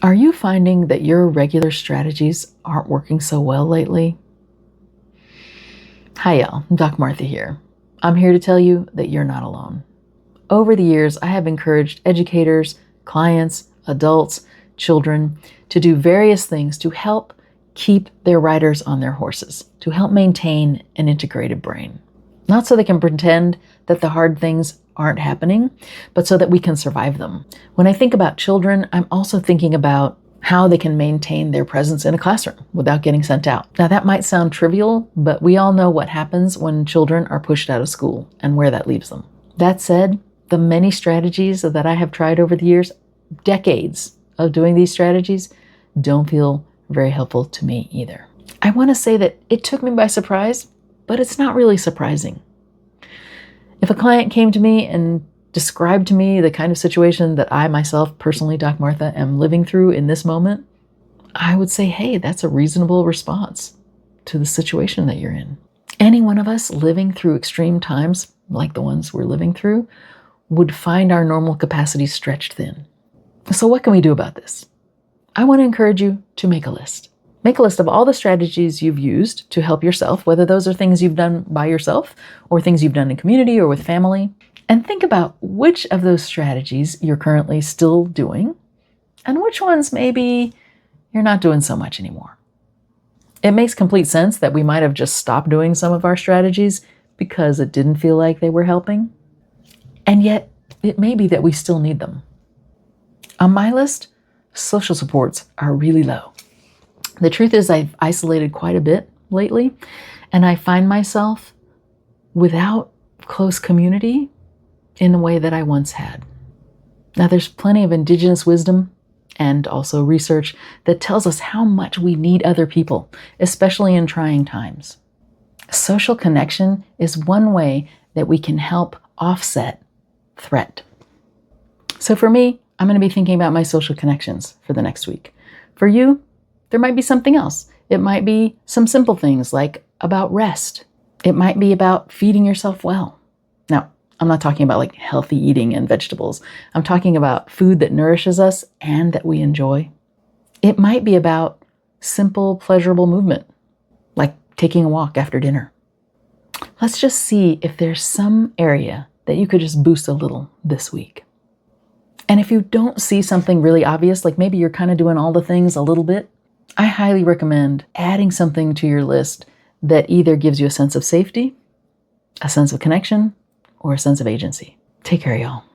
Are you finding that your regular strategies aren't working so well lately? Hi y'all, Doc Martha here. I'm here to tell you that you're not alone. Over the years, I have encouraged educators, clients, adults, children to do various things to help keep their riders on their horses, to help maintain an integrated brain. Not so they can pretend that the hard things aren't happening, but so that we can survive them. When I think about children, I'm also thinking about how they can maintain their presence in a classroom without getting sent out. Now that might sound trivial, but we all know what happens when children are pushed out of school and where that leaves them. That said, the many strategies that I have tried over the years, decades of doing these strategies, don't feel very helpful to me either. I want to say that it took me by surprise, but it's not really surprising. If a client came to me and described to me the kind of situation that I myself, personally, Doc Martha, am living through in this moment, I would say, hey, that's a reasonable response to the situation that you're in. Any one of us living through extreme times, like the ones we're living through, would find our normal capacity stretched thin. So what can we do about this? I want to encourage you to make a list. Make a list of all the strategies you've used to help yourself, whether those are things you've done by yourself or things you've done in community or with family, and think about which of those strategies you're currently still doing and which ones maybe you're not doing so much anymore. It makes complete sense that we might have just stopped doing some of our strategies because it didn't feel like they were helping, and yet it may be that we still need them. On my list, social supports are really low. The truth is I've isolated quite a bit lately, and I find myself without close community in the way that I once had. Now, there's plenty of indigenous wisdom and also research that tells us how much we need other people, especially in trying times. Social connection is one way that we can help offset threat. So for me, I'm going to be thinking about my social connections for the next week. For you, there might be something else. It might be some simple things like about rest. It might be about feeding yourself well. Now, I'm not talking about like healthy eating and vegetables. I'm talking about food that nourishes us and that we enjoy. It might be about simple, pleasurable movement, like taking a walk after dinner. Let's just see if there's some area that you could just boost a little this week. And if you don't see something really obvious, like maybe you're kind of doing all the things a little bit, I highly recommend adding something to your list that either gives you a sense of safety, a sense of connection, or a sense of agency. Take care, y'all.